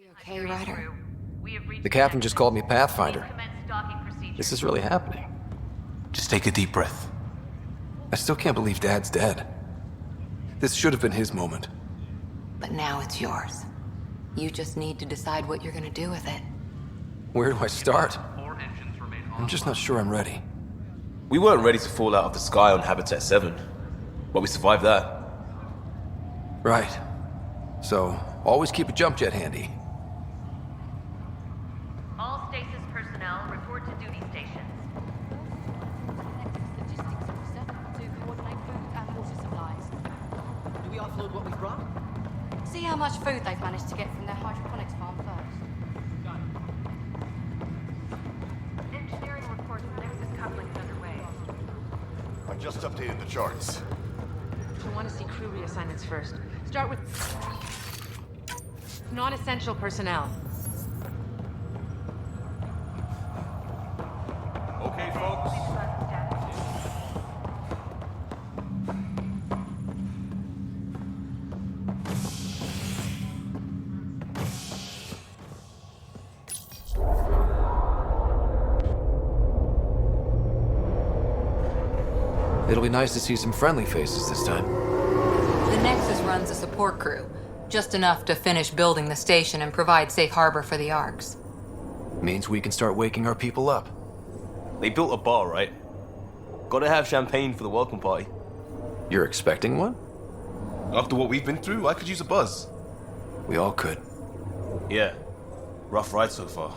Okay, Ryder. The captain just called me Pathfinder. This is really happening. Just take a deep breath. I still can't believe Dad's dead. This should have been his moment. But now it's yours. You just need to decide what you're gonna do with it. Where do I start? I'm just not sure I'm ready. We weren't ready to fall out of the sky on Habitat 7, but we survived that. Right. So, always keep a jump jet handy. All stasis personnel report to duty stations. Do we offload what we've brought? See how much food they've managed to get from their hydroponics farm first. Engineering reports Nexus coupling's underway. I just updated the charts. I want to see crew reassignments first. Start with non-essential personnel. Okay, folks. It'll be nice to see some friendly faces this time. The Nexus runs a support crew. Just enough to finish building the station and provide safe harbor for the Arks. Means we can start waking our people up. They built a bar, right? Gotta have champagne for the welcome party. You're expecting one? After what we've been through, I could use a buzz. We all could. Yeah. Rough ride so far.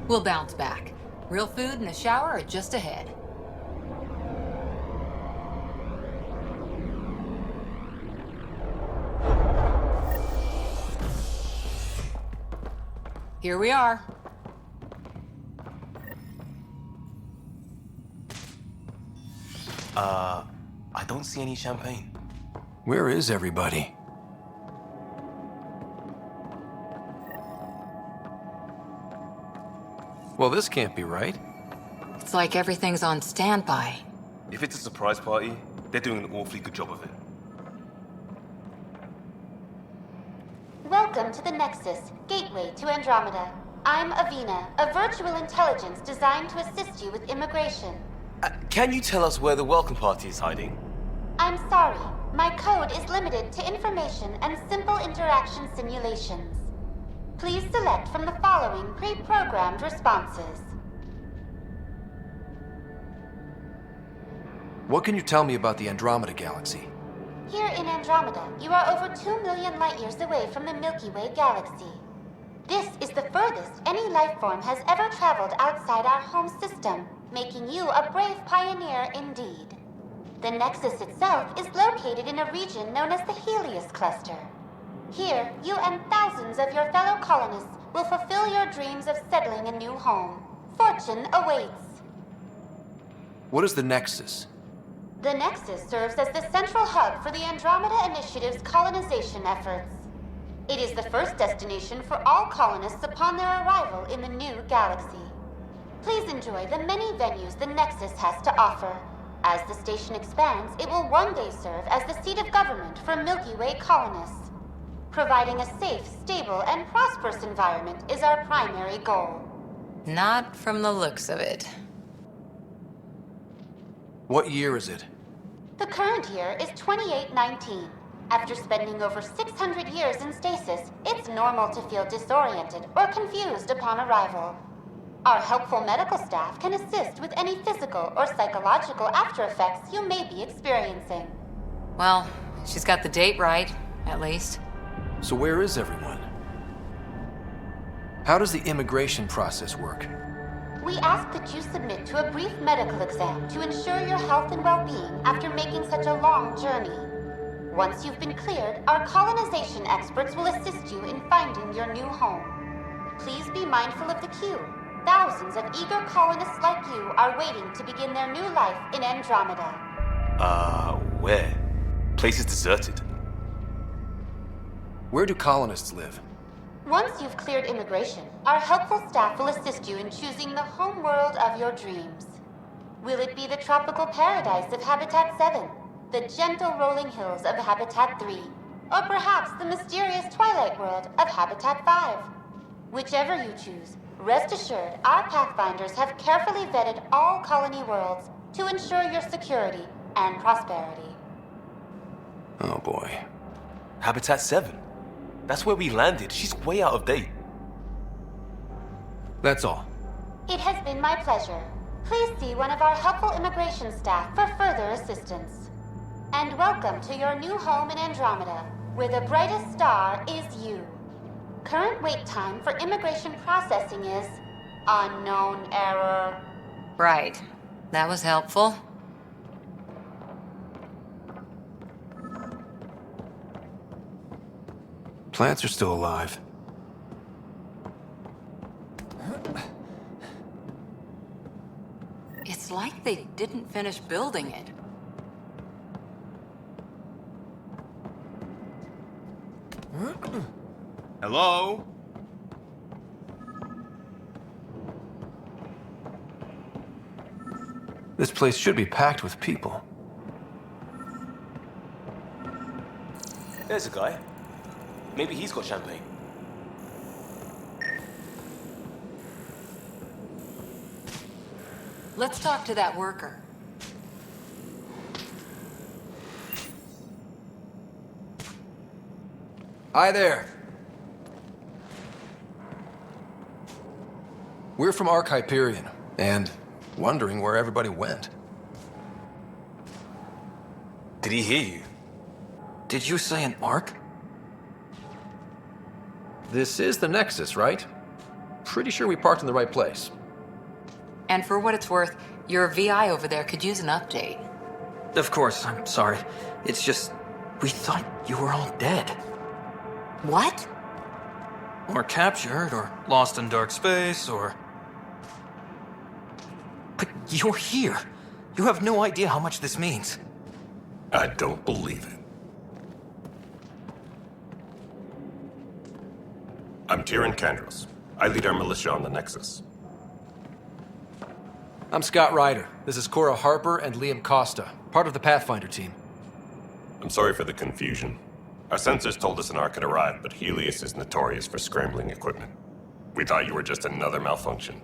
We'll bounce back. Real food and a shower are just ahead. Here we are. I don't see any champagne. Where is everybody? Well, this can't be right. It's like everything's on standby. If it's a surprise party, they're doing an awfully good job of it. Welcome to the Nexus, gateway to Andromeda. I'm Avina, a virtual intelligence designed to assist you with immigration. Can you tell us where the welcome party is hiding? I'm sorry, my code is limited to information and simple interaction simulations. Please select from the following pre-programmed responses. What can you tell me about the Andromeda galaxy? Here in Andromeda, you are over 2 million light-years away from the Milky Way galaxy. This is the furthest any life form has ever traveled outside our home system, making you a brave pioneer indeed. The Nexus itself is located in a region known as the Helios Cluster. Here, you and thousands of your fellow colonists will fulfill your dreams of settling a new home. Fortune awaits. What is the Nexus? The Nexus serves as the central hub for the Andromeda Initiative's colonization efforts. It is the first destination for all colonists upon their arrival in the new galaxy. Please enjoy the many venues the Nexus has to offer. As the station expands, it will one day serve as the seat of government for Milky Way colonists. Providing a safe, stable, and prosperous environment is our primary goal. Not from the looks of it. What year is it? The current year is 2819. After spending over 600 years in stasis, it's normal to feel disoriented or confused upon arrival. Our helpful medical staff can assist with any physical or psychological after effects you may be experiencing. Well, she's got the date right, at least. So where is everyone? How does the immigration process work? We ask that you submit to a brief medical exam to ensure your health and well-being after making such a long journey. Once you've been cleared, our colonization experts will assist you in finding your new home. Please be mindful of the queue. Thousands of eager colonists like you are waiting to begin their new life in Andromeda. Where? Place is deserted. Where do colonists live? Once you've cleared immigration, our helpful staff will assist you in choosing the home world of your dreams. Will it be the tropical paradise of Habitat 7? The gentle rolling hills of Habitat 3? or perhaps the mysterious twilight world of Habitat 5. Whichever you choose, rest assured our Pathfinders have carefully vetted all colony worlds to ensure your security and prosperity. Oh boy. Habitat 7. That's where we landed. She's way out of date. That's all. It has been my pleasure. Please see one of our helpful immigration staff for further assistance. And welcome to your new home in Andromeda, where the brightest star is you. Current wait time for immigration processing is unknown error. Right. That was helpful. Plants are still alive. It's like they didn't finish building it. Hello? This place should be packed with people. There's a guy. Maybe he's got champagne. Let's talk to that worker. Hi there. We're from Ark Hyperion, and wondering where everybody went. Did he hear you? Did you say an Ark? This is the Nexus, right? Pretty sure we parked in the right place. And for what it's worth, your VI over there could use an update. Of course, I'm sorry. It's just, we thought you were all dead. What? Or captured, or lost in dark space, or... But you're here. You have no idea how much this means. I don't believe it. I'm Tyrion Kandros. I lead our militia on the Nexus. I'm Scott Ryder. This is Cora Harper and Liam Costa, part of the Pathfinder team. I'm sorry for the confusion. Our sensors told us an Ark had arrived, but Helios is notorious for scrambling equipment. We thought you were just another malfunction.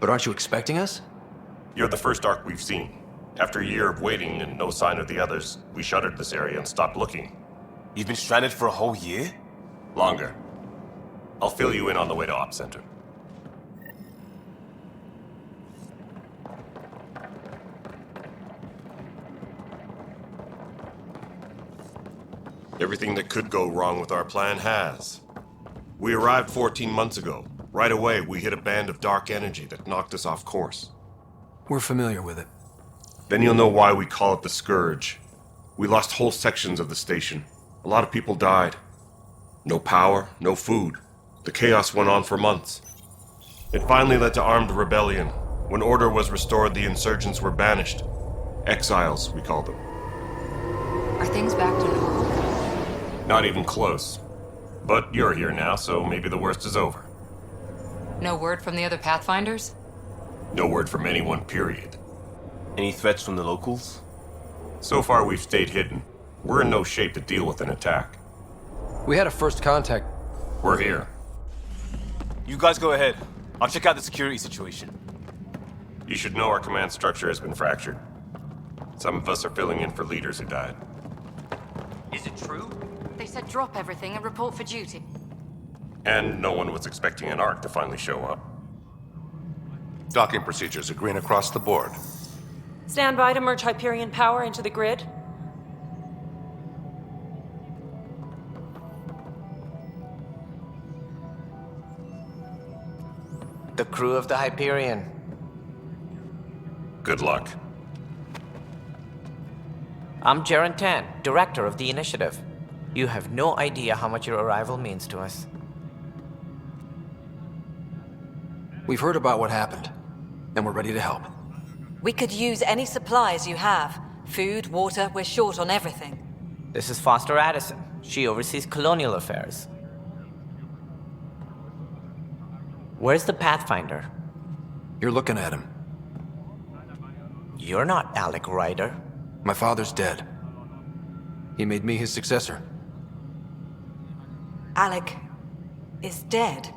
But aren't you expecting us? You're the first Ark we've seen. After a year of waiting and no sign of the others, we shuttered this area and stopped looking. You've been stranded for a whole year? Longer. I'll fill you in on the way to Op Center. Everything that could go wrong with our plan has. We arrived 14 months ago. Right away, we hit a band of dark energy that knocked us off course. We're familiar with it. Then you'll know why we call it the Scourge. We lost whole sections of the station. A lot of people died. No power, no food. The chaos went on for months. It finally led to armed rebellion. When order was restored, the insurgents were banished. Exiles, we called them. Are things back to normal? Not even close. But you're here now, so maybe the worst is over. No word from the other Pathfinders? No word from anyone, period. Any threats from the locals? So far, we've stayed hidden. We're in no shape to deal with an attack. We had a first contact. We're here. You guys go ahead. I'll check out the security situation. You should know our command structure has been fractured. Some of us are filling in for leaders who died. Is it true? They said drop everything and report for duty. And no one was expecting an Ark to finally show up. Docking procedures are green across the board. Stand by to merge Hyperion power into the grid. The crew of the Hyperion. Good luck. I'm Jaren Tan, director of the initiative. You have no idea how much your arrival means to us. We've heard about what happened, and we're ready to help. We could use any supplies you have. Food, water, we're short on everything. This is Foster Addison. She oversees colonial affairs. Where's the Pathfinder? You're looking at him. You're not Alec Ryder. My father's dead. He made me his successor. Alec is dead.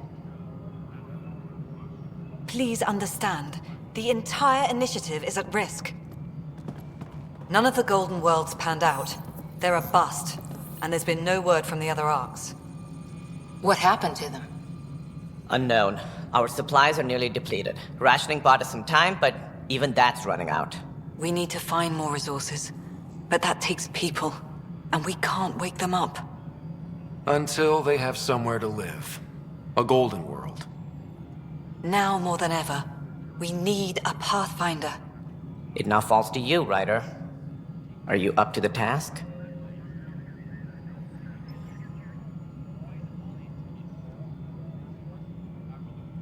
Please understand, the entire initiative is at risk. None of the Golden Worlds panned out. They're a bust, and there's been no word from the other arcs. What happened to them? Unknown. Our supplies are nearly depleted. Rationing bought us some time, but even that's running out. We need to find more resources, but that takes people, and we can't wake them up. Until they have somewhere to live. A golden world. Now more than ever, we need a Pathfinder. It now falls to you, Ryder. Are you up to the task?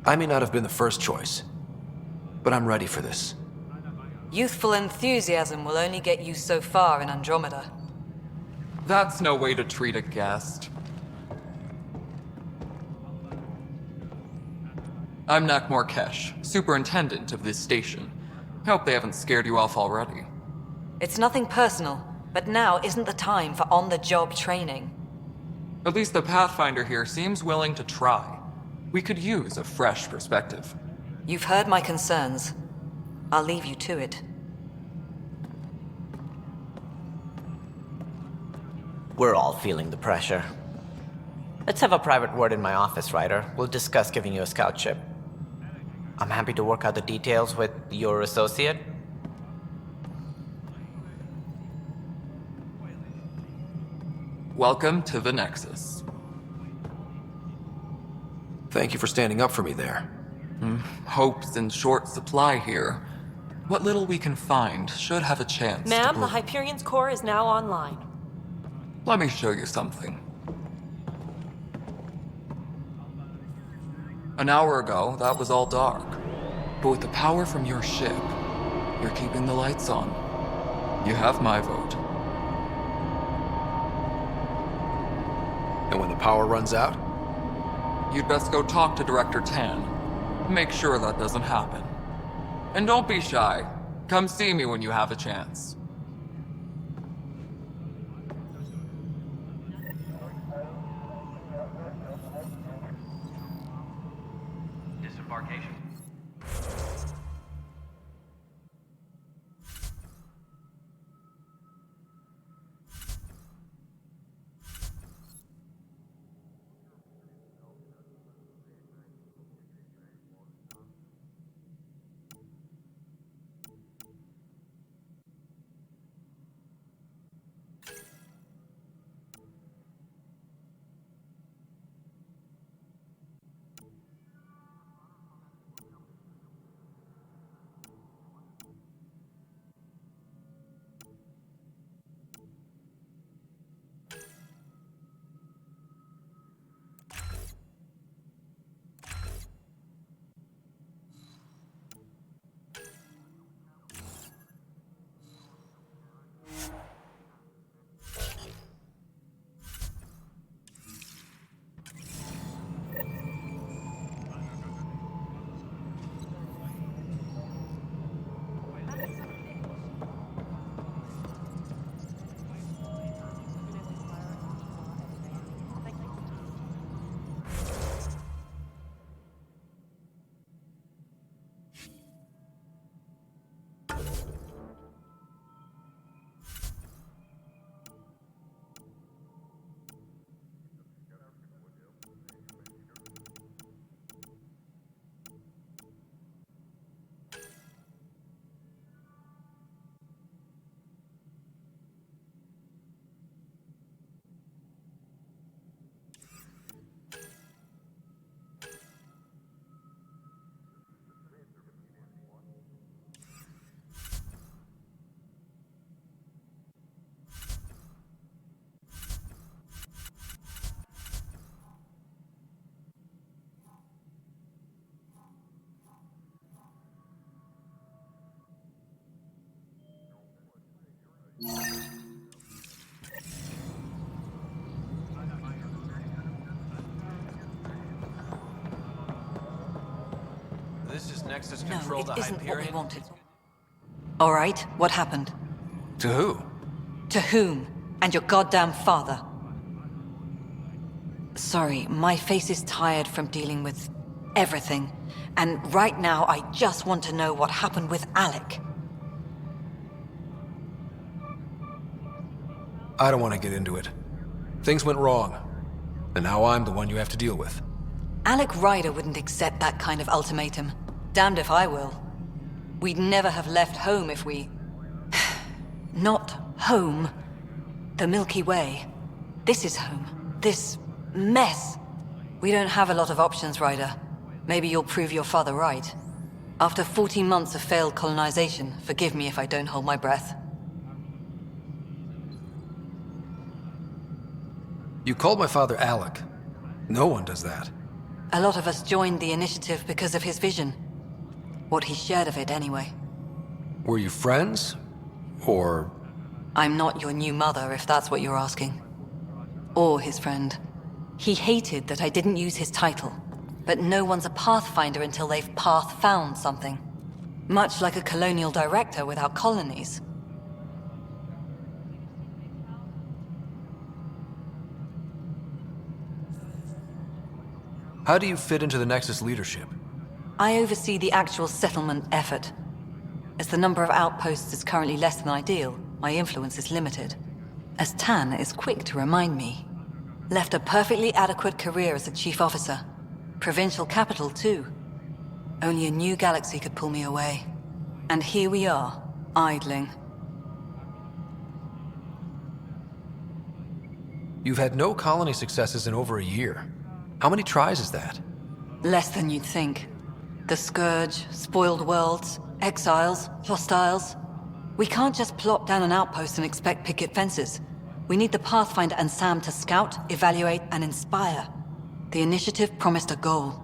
I may not have been the first choice, but I'm ready for this. Youthful enthusiasm will only get you so far in Andromeda. That's no way to treat a guest. I'm Nak Morkesh, superintendent of this station. Hope they haven't scared you off already. It's nothing personal, but now isn't the time for on-the-job training. At least the Pathfinder here seems willing to try. We could use a fresh perspective. You've heard my concerns. I'll leave you to it. We're all feeling the pressure. Let's have a private word in my office, Ryder. We'll discuss giving you a scout ship. I'm happy to work out the details with your associate. Welcome to the Nexus. Thank you for standing up for me there. Hope's in short supply here. What little we can find should have a chance. Ma'am, the Hyperion's core is now online. Let me show you something. An hour ago, that was all dark. But with the power from your ship, you're keeping the lights on. You have my vote. And when the power runs out? You'd best go talk to Director Tan. Make sure that doesn't happen. And don't be shy. Come see me when you have a chance. Disembarkation. This is Nexus No, control it to isn't what we Hyperion. wanted. All right, what happened? To who? To whom? And your goddamn father. Sorry, my face is tired from dealing with everything. And right now, I just want to know what happened with Alec. I don't want to get into it. Things went wrong. And now I'm the one you have to deal with. Alec Ryder wouldn't accept that kind of ultimatum. Damned if I will. We'd never have left home if we... Not home. The Milky Way. This is home. This mess. We don't have a lot of options, Ryder. Maybe you'll prove your father right. After 14 months of failed colonization, forgive me if I don't hold my breath. You called my father Alec. No one does that. A lot of us joined the initiative because of his vision. What he shared of it, anyway. Were you friends? Or... I'm not your new mother, if that's what you're asking. Or his friend. He hated that I didn't use his title. But no one's a pathfinder until they've path-found something. Much like a colonial director without colonies. How do you fit into the Nexus leadership? I oversee the actual settlement effort. As the number of outposts is currently less than ideal, my influence is limited. As Tan is quick to remind me. Left a perfectly adequate career as a chief officer. Provincial capital, too. Only a new galaxy could pull me away. And here we are, idling. You've had no colony successes in over a year. How many tries is that? Less than you'd think. The Scourge, spoiled worlds, exiles, hostiles. We can't just plop down an outpost and expect picket fences. We need the Pathfinder and Sam to scout, evaluate, and inspire. The initiative promised a goal.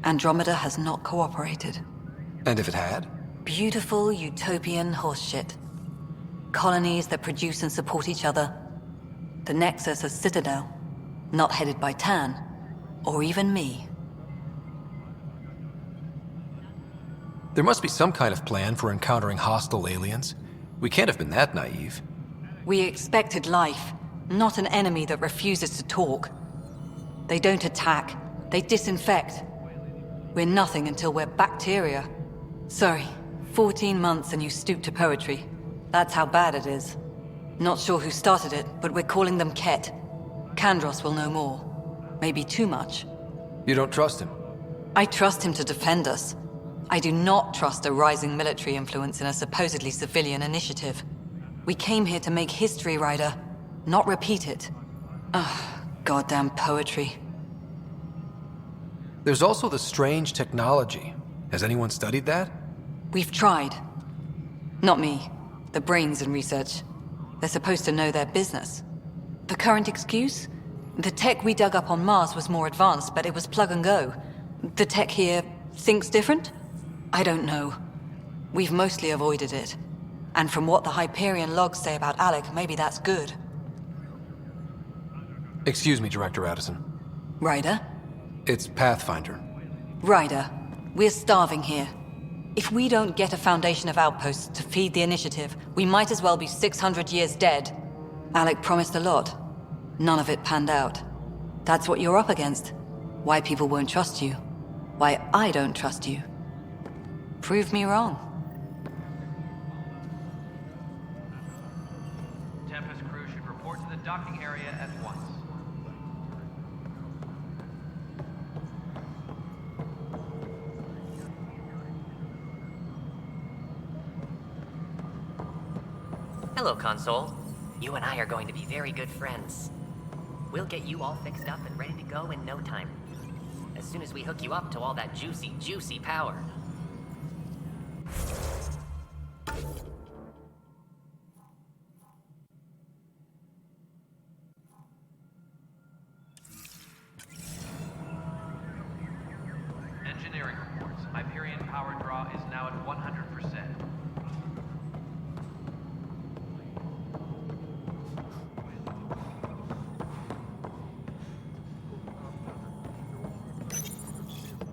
Andromeda has not cooperated. And if it had? Beautiful utopian horseshit. Colonies that produce and support each other. The Nexus as Citadel. Not headed by Tan. Or even me. There must be some kind of plan for encountering hostile aliens. We can't have been that naive. We expected life, not an enemy that refuses to talk. They don't attack, they disinfect. We're nothing until we're bacteria. Sorry, 14 months and you stoop to poetry. That's how bad it is. Not sure who started it, but we're calling them Ket. Kandros will know more. Maybe too much. You don't trust him? I trust him to defend us. I do not trust a rising military influence in a supposedly civilian initiative. We came here to make history, Ryder, not repeat it. Ugh, goddamn poetry. There's also the strange technology. Has anyone studied that? We've tried. Not me. The brains in research. They're supposed to know their business. The current excuse? The tech we dug up on Mars was more advanced, but it was plug and go. The tech here thinks different? I don't know. We've mostly avoided it. And from what the Hyperion logs say about Alec, maybe that's good. Excuse me, Director Addison. Ryder? It's Pathfinder. Ryder, we're starving here. If we don't get a foundation of outposts to feed the initiative, we might as well be 600 years dead. Alec promised a lot. None of it panned out. That's what you're up against. Why people won't trust you. Why I don't trust you. Prove me wrong. Tempest crew should report to the docking area at once. Hello, Console. You and I are going to be very good friends. We'll get you all fixed up and ready to go in no time. As soon as we hook you up to all that juicy, juicy power. Engineering reports. Hyperion power draw is now at 100%.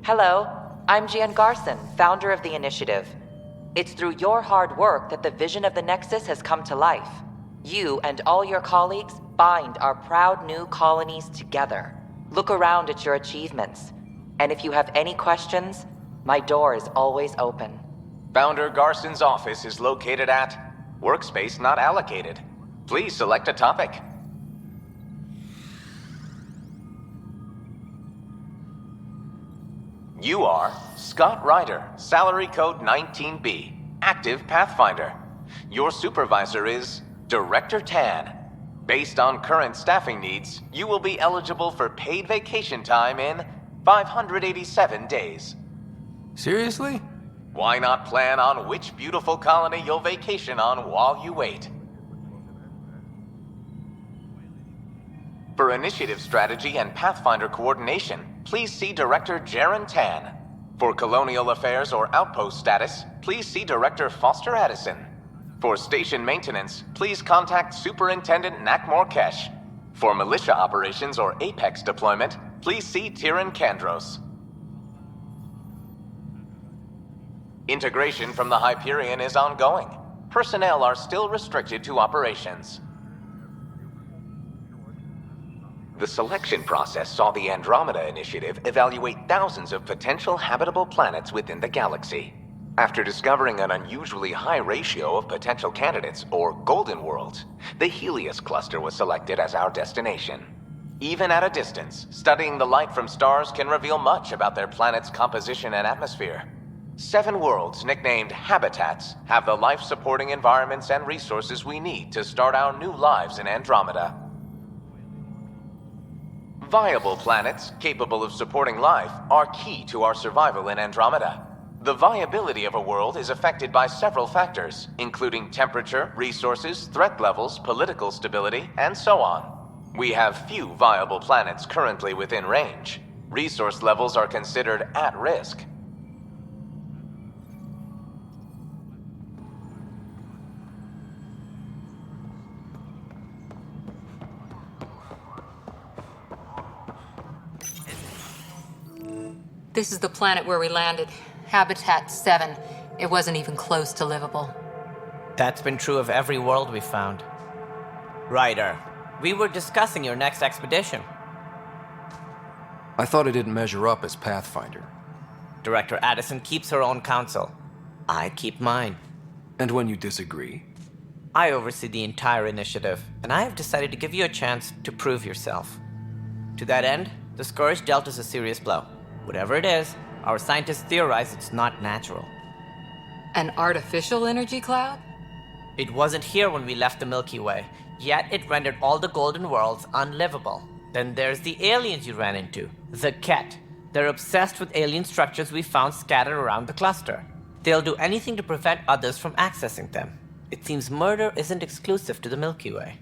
Hello, I'm Gian Garson, founder of the initiative. It's through your hard work that the vision of the Nexus has come to life. You and all your colleagues bind our proud new colonies together. Look around at your achievements. And if you have any questions, my door is always open. Founder Garson's office is located at Workspace Not Allocated. Please select a topic. You are Scott Ryder, salary code 19B, active Pathfinder. Your supervisor is Director Tan. Based on current staffing needs, you will be eligible for paid vacation time in 587 days. Seriously? Why not plan on which beautiful colony you'll vacation on while you wait? For initiative strategy and Pathfinder coordination, please see Director Jaren Tan. For colonial affairs or outpost status, please see Director Foster Addison. For station maintenance, please contact Superintendent Nakmor Kesh. For militia operations or Apex deployment, please see Tyran Kandros. Integration from the Hyperion is ongoing. Personnel are still restricted to operations. The selection process saw the Andromeda Initiative evaluate thousands of potential habitable planets within the galaxy. After discovering an unusually high ratio of potential candidates, or golden worlds, the Helios cluster was selected as our destination. Even at a distance, studying the light from stars can reveal much about their planet's composition and atmosphere. 7 worlds, nicknamed habitats, have the life-supporting environments and resources we need to start our new lives in Andromeda. Viable planets, capable of supporting life, are key to our survival in Andromeda. The viability of a world is affected by several factors, including temperature, resources, threat levels, political stability, and so on. We have few viable planets currently within range. Resource levels are considered at risk. This is the planet where we landed. Habitat 7. It wasn't even close to livable. That's been true of every world we've found. Ryder, we were discussing your next expedition. I thought I didn't measure up as Pathfinder. Director Addison keeps her own counsel. I keep mine. And when you disagree? I oversee the entire initiative, and I have decided to give you a chance to prove yourself. To that end, the Scourge dealt us a serious blow. Whatever it is, our scientists theorize it's not natural. An artificial energy cloud? It wasn't here when we left the Milky Way, yet it rendered all the golden worlds unlivable. Then there's the aliens you ran into, the Ket. They're obsessed with alien structures we found scattered around the cluster. They'll do anything to prevent others from accessing them. It seems murder isn't exclusive to the Milky Way.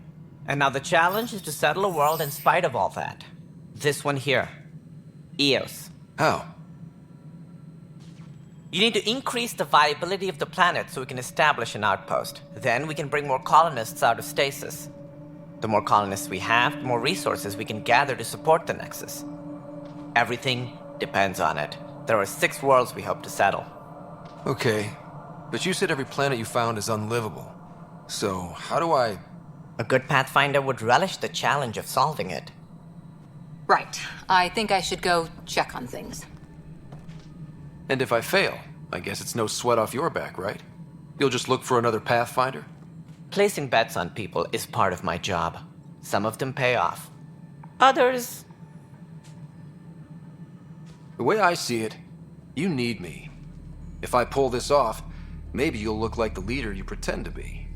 And now the challenge is to settle a world in spite of all that. This one here. Eos. How? You need to increase the viability of the planet so we can establish an outpost. Then we can bring more colonists out of stasis. The more colonists we have, the more resources we can gather to support the Nexus. Everything depends on it. There are 6 worlds we hope to settle. Okay, but you said every planet you found is unlivable. So, how do I... A good Pathfinder would relish the challenge of solving it. Right. I think I should go check on things. And if I fail, I guess it's no sweat off your back, right? You'll just look for another Pathfinder? Placing bets on people is part of my job. Some of them pay off. Others... The way I see it, you need me. If I pull this off, maybe you'll look like the leader you pretend to be.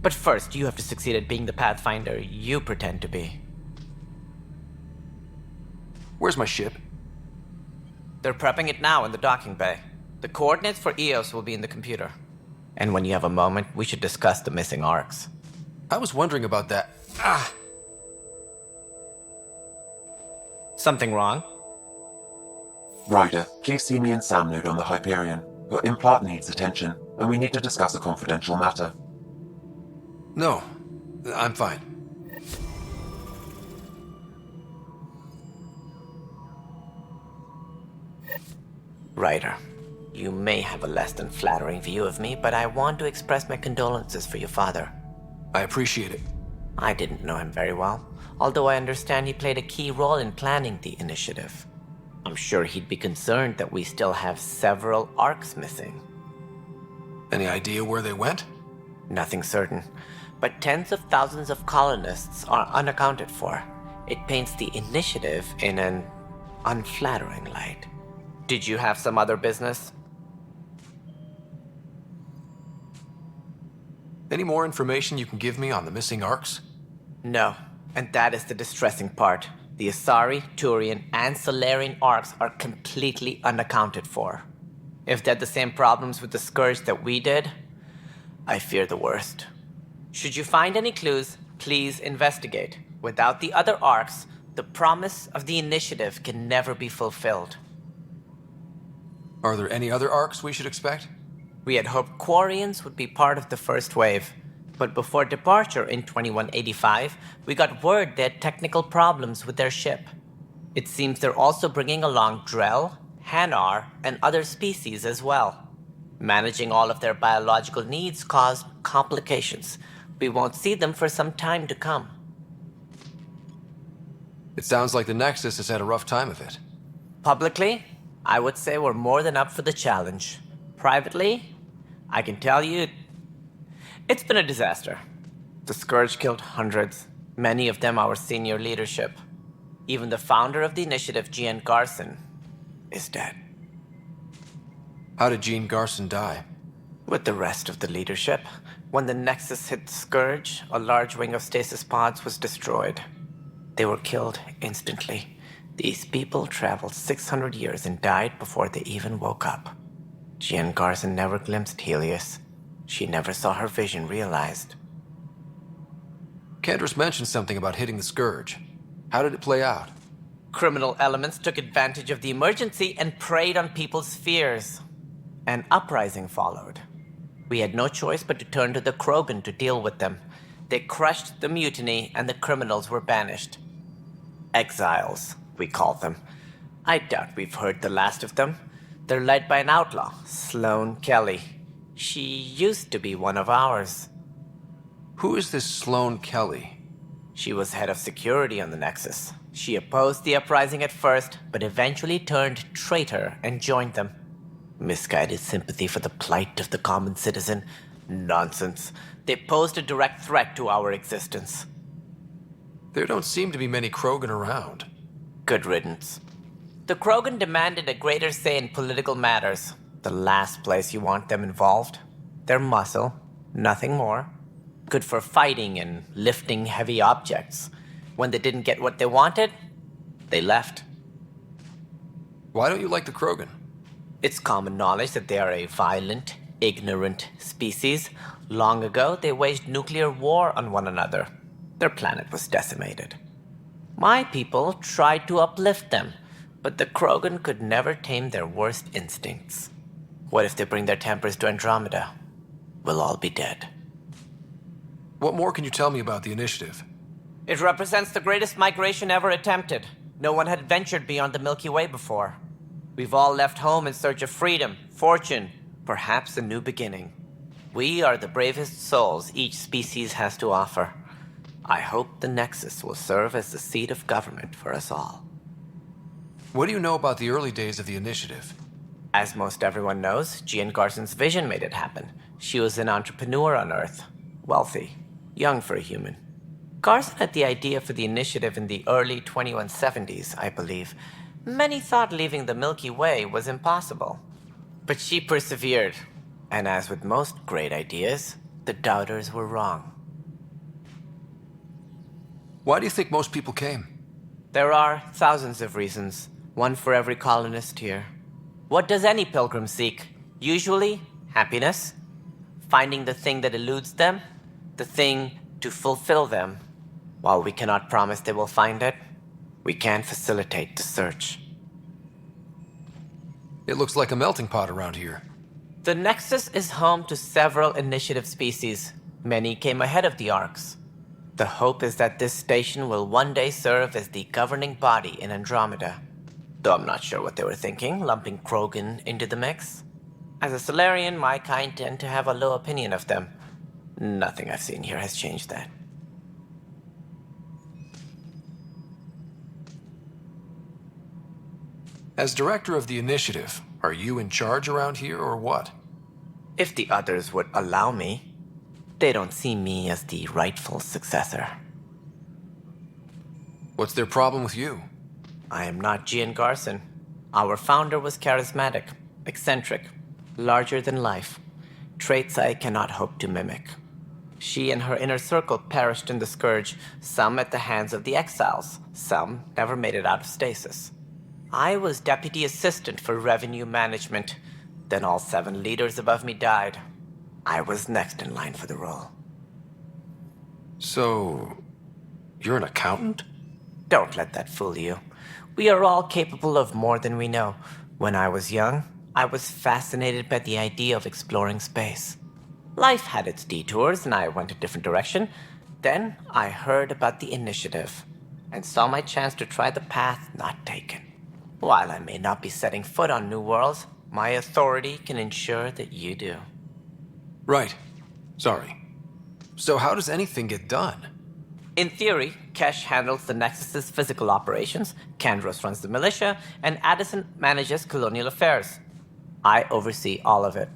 But first, you have to succeed at being the Pathfinder you pretend to be. Where's my ship? They're prepping it now in the docking bay. The coordinates for Eos will be in the computer. And when you have a moment, we should discuss the missing arcs. I was wondering about that. Something wrong? Ryder, please see me and Sam Node on the Hyperion. Your implant needs attention, and we need to discuss a confidential matter. No, I'm fine. Ryder, You may have a less than flattering view of me, but I want to express my condolences for your father. I appreciate it. I didn't know him very well, although I understand he played a key role in planning the initiative. I'm sure he'd be concerned that we still have several arcs missing. Any idea where they went? Nothing certain, but tens of thousands of colonists are unaccounted for. It paints the initiative in an unflattering light. Did you have some other business? Any more information you can give me on the missing arcs? No, and that is the distressing part. The Asari, Turian, and Solarian arcs are completely unaccounted for. If they had the same problems with the Scourge that we did, I fear the worst. Should you find any clues, please investigate. Without the other arcs, the promise of the initiative can never be fulfilled. Are there any other arcs we should expect? We had hoped Quarians would be part of the first wave, but before departure in 2185, we got word they had technical problems with their ship. It seems they're also bringing along Drell, Hanar, and other species as well. Managing all of their biological needs caused complications. We won't see them for some time to come. It sounds like the Nexus has had a rough time of it. Publicly, I would say we're more than up for the challenge. Privately, I can tell you, it's been a disaster. The Scourge killed hundreds, many of them our senior leadership. Even the founder of the initiative, Jean Garson, is dead. How did Jean Garson die? With the rest of the leadership. When the Nexus hit the Scourge, a large wing of stasis pods was destroyed. They were killed instantly. These people traveled 600 years and died before they even woke up. Jean Garson never glimpsed Helios. She never saw her vision realized. Candra's mentioned something about hitting the Scourge. How did it play out? Criminal elements took advantage of the emergency and preyed on people's fears. An uprising followed. We had no choice but to turn to the Krogan to deal with them. They crushed the mutiny and the criminals were banished. Exiles, we call them. I doubt we've heard the last of them. They're led by an outlaw, Sloane Kelly. She used to be one of ours. Who is this Sloane Kelly? She was head of security on the Nexus. She opposed the uprising at first, but eventually turned traitor and joined them. Misguided sympathy for the plight of the common citizen? Nonsense. They posed a direct threat to our existence. There don't seem to be many Krogan around. Good riddance. The Krogan demanded a greater say in political matters. The last place you want them involved. Their muscle, nothing more. Good for fighting and lifting heavy objects. When they didn't get what they wanted, they left. Why don't you like the Krogan? It's common knowledge that they are a violent, ignorant species. Long ago, they waged nuclear war on one another. Their planet was decimated. My people tried to uplift them, but the Krogan could never tame their worst instincts. What if they bring their tempers to Andromeda? We'll all be dead. What more can you tell me about the initiative? It represents the greatest migration ever attempted. No one had ventured beyond the Milky Way before. We've all left home in search of freedom, fortune, perhaps a new beginning. We are the bravest souls each species has to offer. I hope the Nexus will serve as the seat of government for us all. What do you know about the early days of the initiative? As most everyone knows, Jean Garson's vision made it happen. She was an entrepreneur on Earth. Wealthy. Young for a human. Garson had the idea for the initiative in the early 2170s, I believe. Many thought leaving the Milky Way was impossible. But she persevered. And as with most great ideas, the doubters were wrong. Why do you think most people came? There are thousands of reasons, one for every colonist here. What does any pilgrim seek? Usually, happiness. Finding the thing that eludes them, the thing to fulfill them. While we cannot promise they will find it, we can facilitate the search. It looks like a melting pot around here. The Nexus is home to several initiative species. Many came ahead of the Arcs. The hope is that this station will one day serve as the governing body in Andromeda. Though I'm not sure what they were thinking, lumping Krogan into the mix. As a Solarian, my kind tend to have a low opinion of them. Nothing I've seen here has changed that. As director of the initiative, are you in charge around here or what? If the others would allow me, they don't see me as the rightful successor. What's their problem with you? I am not Gian Garson. Our founder was charismatic, eccentric, larger than life, traits I cannot hope to mimic. She and her inner circle perished in the Scourge, some at the hands of the Exiles, some never made it out of stasis. I was deputy assistant for revenue management. Then all 7 leaders above me died. I was next in line for the role. So, you're an accountant? Don't let that fool you. We are all capable of more than we know. When I was young, I was fascinated by the idea of exploring space. Life had its detours and I went a different direction. Then I heard about the initiative and saw my chance to try the path not taken. While I may not be setting foot on new worlds, my authority can ensure that you do. Right. Sorry. So how does anything get done? In theory, Kesh handles the Nexus's physical operations, Kandros runs the militia, and Addison manages colonial affairs. I oversee all of it.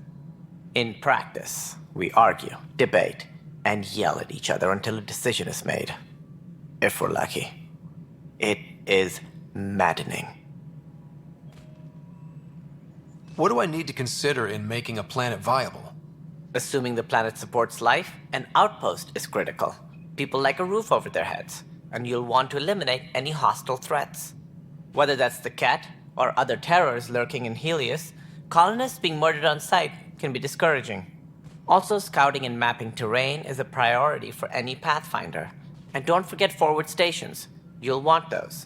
In practice, we argue, debate, and yell at each other until a decision is made. If we're lucky. It is maddening. What do I need to consider in making a planet viable? Assuming the planet supports life, an outpost is critical. People like a roof over their heads, and you'll want to eliminate any hostile threats. Whether that's the cat or other terrors lurking in Helios, colonists being murdered on sight can be discouraging. Also, scouting and mapping terrain is a priority for any Pathfinder. And don't forget forward stations. You'll want those.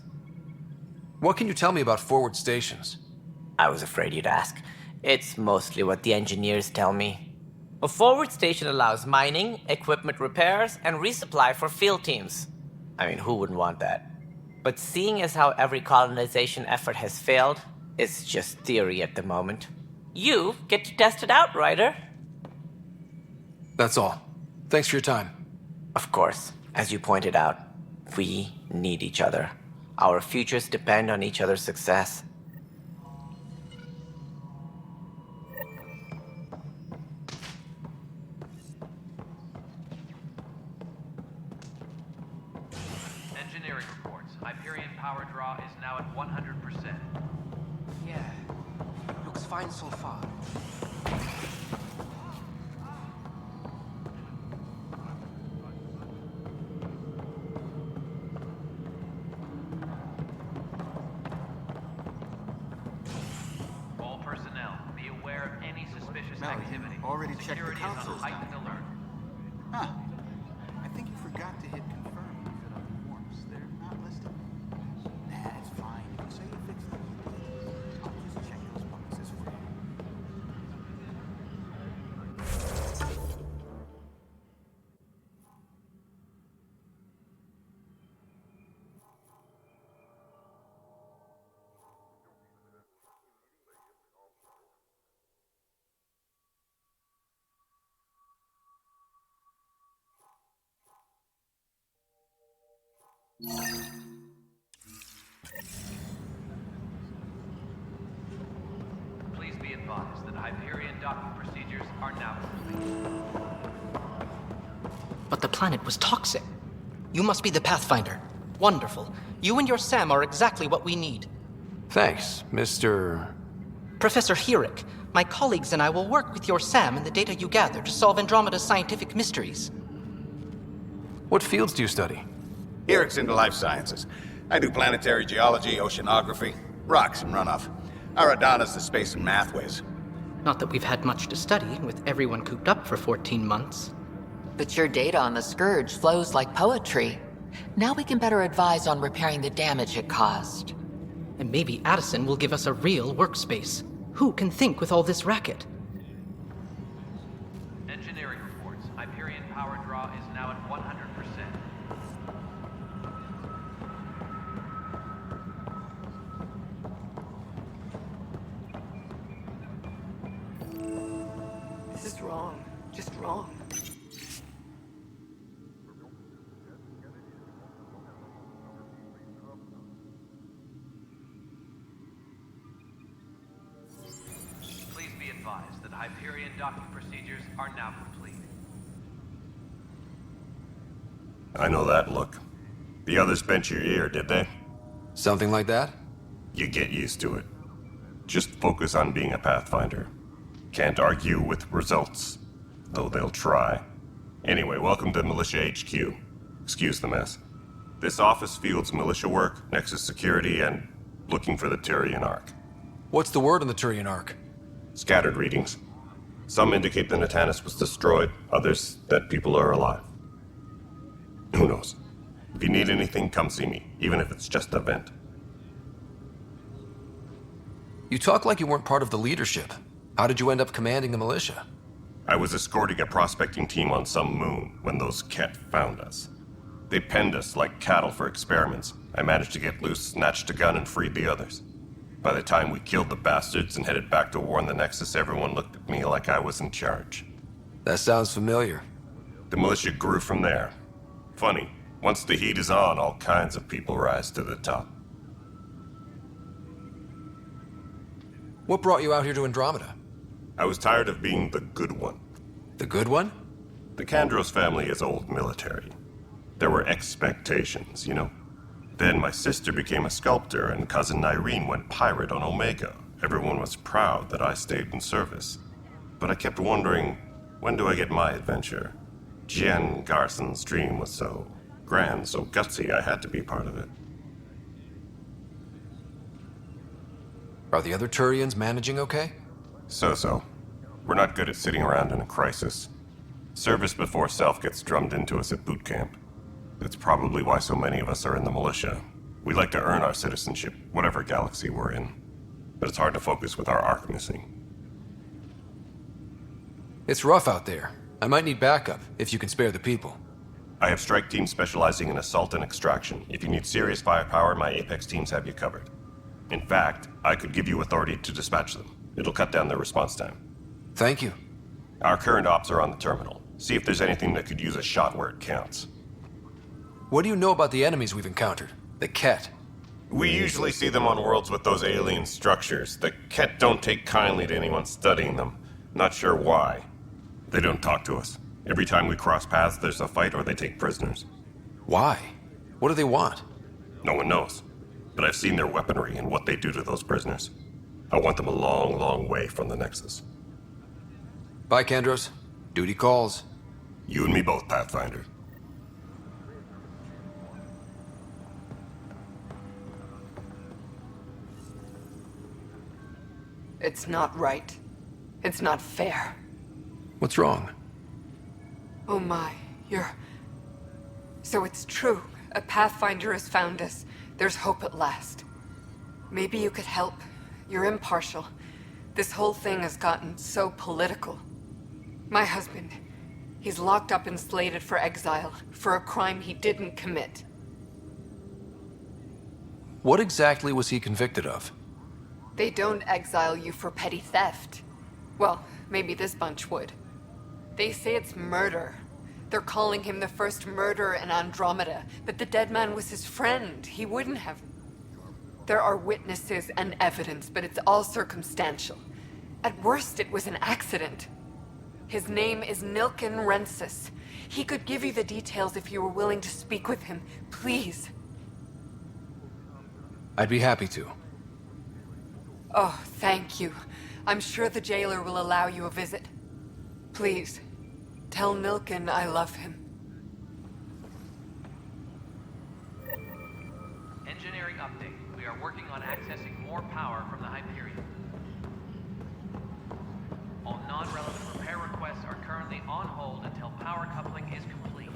What can you tell me about forward stations? I was afraid you'd ask. It's mostly what the engineers tell me. A forward station allows mining, equipment repairs, and resupply for field teams. I mean, who wouldn't want that? But seeing as how every colonization effort has failed, it's just theory at the moment. You get to test it out, Ryder. That's all. Thanks for your time. Of course, as you pointed out, we need each other. Our futures depend on each other's success. Engineering reports. Hyperion power draw is now at 100%. Yeah, looks fine so far. All personnel, be aware of any suspicious activity. Already checked the Security is on consoles heightened down alert. Huh. I think you forgot to hit confirm when you fill out the forms. They're not listed. Nah, it's fine. You can say you fixed them. I'll just check those boxes for you. Please be advised that Hyperion docking procedures are now complete. But the planet was toxic. You must be the Pathfinder. Wonderful. You and your Sam are exactly what we need. Thanks, Mr. Professor Herrick, my colleagues and I will work with your Sam and the data you gather to solve Andromeda's scientific mysteries. What fields do you study? Eric's into life sciences. I do planetary geology, oceanography, rocks and runoff. Aradana's the space and math whiz. Not that we've had much to study, with everyone cooped up for 14 months. But your data on the Scourge flows like poetry. Now we can better advise on repairing the damage it caused. And maybe Addison will give us a real workspace. Who can think with all this racket? Engineering reports. Hyperion power draw is now at 100%. just wrong. Please be advised that Hyperion docking procedures are now complete. I know that look. The others bent your ear, did they? Something like that? You get used to it. Just focus on being a Pathfinder. Can't argue with results, though they'll try. Anyway, welcome to Militia HQ. Excuse the mess. This office fields militia work, Nexus security, and looking for the Turian Ark. What's the word on the Turian Ark? Scattered readings. Some indicate the Natanus was destroyed, others that people are alive. Who knows? If you need anything, come see me, even if it's just a vent. You talk like you weren't part of the leadership. How did you end up commanding the militia? I was escorting a prospecting team on some moon when those Ket found us. They penned us like cattle for experiments. I managed to get loose, snatched a gun, and freed the others. By the time we killed the bastards and headed back to warn the Nexus, everyone looked at me like I was in charge. That sounds familiar. The militia grew from there. Funny, once the heat is on, all kinds of people rise to the top. What brought you out here to Andromeda? I was tired of being the good one. The good one? The Kandros family is old military. There were expectations, you know? Then my sister became a sculptor and cousin Irene went pirate on Omega. Everyone was proud that I stayed in service. But I kept wondering, when do I get my adventure? Jen Garson's dream was so grand, so gutsy, I had to be part of it. Are the other Turians managing okay? So-so. We're not good at sitting around in a crisis. Service before self gets drummed into us at boot camp. That's probably why so many of us are in the militia. We like to earn our citizenship, whatever galaxy we're in. But it's hard to focus with our arc missing. It's rough out there. I might need backup, if you can spare the people. I have strike teams specializing in assault and extraction. If you need serious firepower, my Apex teams have you covered. In fact, I could give you authority to dispatch them. It'll cut down their response time. Thank you. Our current ops are on the terminal. See if there's anything that could use a shot where it counts. What do you know about the enemies we've encountered? The Ket? We usually see them on worlds with those alien structures. The Ket don't take kindly to anyone studying them. Not sure why. They don't talk to us. Every time we cross paths, there's a fight or they take prisoners. Why? What do they want? No one knows. But I've seen their weaponry and what they do to those prisoners. I want them a long, long way from the Nexus. Bye, Kandros. Duty calls. You and me both, Pathfinder. It's not right. It's not fair. What's wrong? Oh my, you're... So it's true. A Pathfinder has found us. There's hope at last. Maybe you could help. You're impartial. This whole thing has gotten so political. My husband, he's locked up and slated for exile for a crime he didn't commit. What exactly was he convicted of? They don't exile you for petty theft. Well, maybe this bunch would. They say it's murder. They're calling him the first murderer in Andromeda, but the dead man was his friend. He wouldn't have... There are witnesses and evidence, but it's all circumstantial. At worst, it was an accident. His name is Nilken Rensis. He could give you the details if you were willing to speak with him. Please. I'd be happy to. Oh, thank you. I'm sure the jailer will allow you a visit. Please, tell Nilken I love him. Engineering update. We are working on accessing more power from the Hyperion. All non-relevant repair requests are currently on hold until power coupling is complete.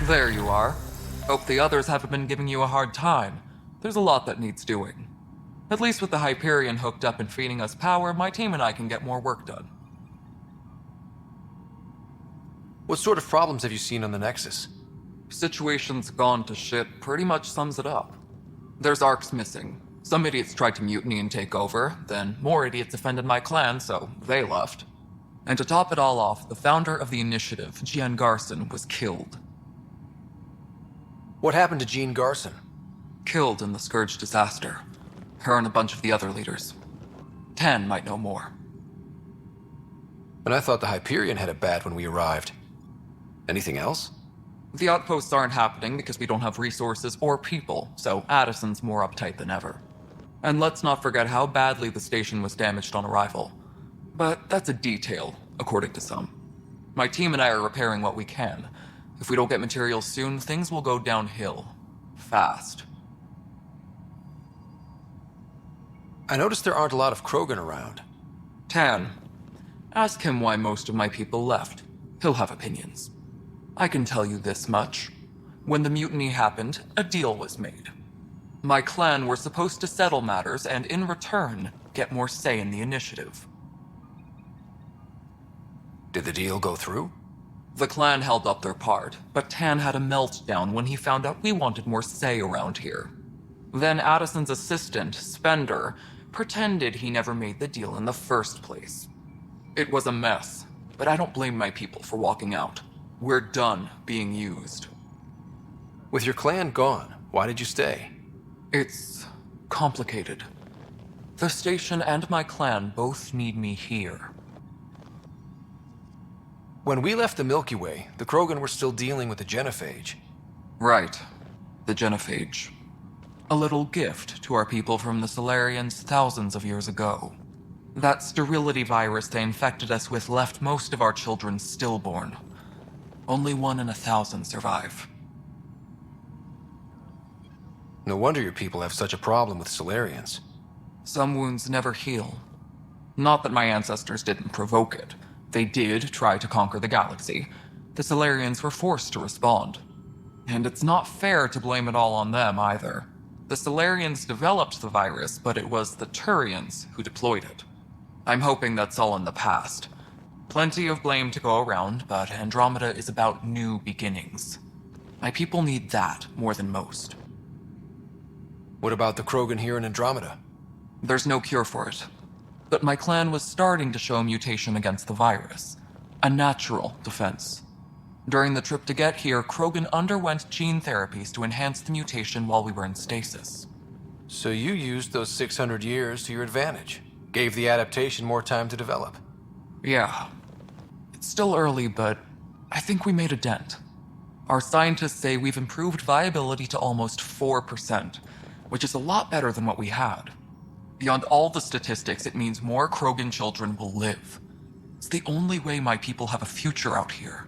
There you are. Hope the others haven't been giving you a hard time. There's a lot that needs doing. At least with the Hyperion hooked up and feeding us power, my team and I can get more work done. What sort of problems have you seen on the Nexus? Situation's gone to shit pretty much sums it up. There's arcs missing. Some idiots tried to mutiny and take over, then more idiots offended my clan, so they left. And to top it all off, the founder of the initiative, Jean Garson, was killed. What happened to Jean Garson? Killed in the Scourge disaster. Her and a bunch of the other leaders. Tan might know more. And I thought the Hyperion had it bad when we arrived. Anything else? The outposts aren't happening because we don't have resources or people, so Addison's more uptight than ever. And let's not forget how badly the station was damaged on arrival. But that's a detail, according to some. My team and I are repairing what we can. If we don't get materials soon, things will go downhill. Fast. I noticed there aren't a lot of Krogan around. Tan, ask him why most of my people left. He'll have opinions. I can tell you this much. When the mutiny happened, a deal was made. My clan were supposed to settle matters and, in return, get more say in the initiative. Did the deal go through? The clan held up their part, but Tan had a meltdown when he found out we wanted more say around here. Then Addison's assistant, Spender, pretended he never made the deal in the first place. It was a mess, but I don't blame my people for walking out. We're done being used. With your clan gone, why did you stay? It's complicated. The station and my clan both need me here. When we left the Milky Way, the Krogan were still dealing with the genophage. Right. The genophage. A little gift to our people from the Solarians thousands of years ago. That sterility virus they infected us with left most of our children stillborn. Only 1 in 1,000 survive. No wonder your people have such a problem with Solarians. Some wounds never heal. Not that my ancestors didn't provoke it. They did try to conquer the galaxy. The Solarians were forced to respond. And it's not fair to blame it all on them either. The Solarians developed the virus, but it was the Turians who deployed it. I'm hoping that's all in the past. Plenty of blame to go around, but Andromeda is about new beginnings. My people need that more than most. What about the Krogan here in Andromeda? There's no cure for it. But my clan was starting to show mutation against the virus. A natural defense. During the trip to get here, Krogan underwent gene therapies to enhance the mutation while we were in stasis. So you used those 600 years to your advantage. Gave the adaptation more time to develop. Yeah. It's still early, but I think we made a dent. Our scientists say we've improved viability to almost 4%, which is a lot better than what we had. Beyond all the statistics, it means more Krogan children will live. It's the only way my people have a future out here.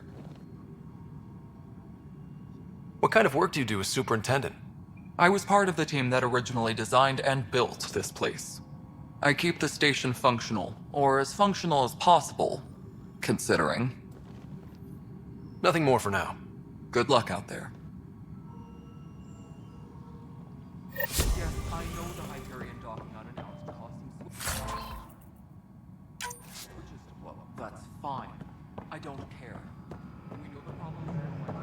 What kind of work do you do as superintendent? I was part of the team that originally designed and built this place. I keep the station functional, or as functional as possible, considering. Nothing more for now. Good luck out there. Yes, I know the Hyperion docking unannounced caused some well, that's fine. I don't care. We know the problem there.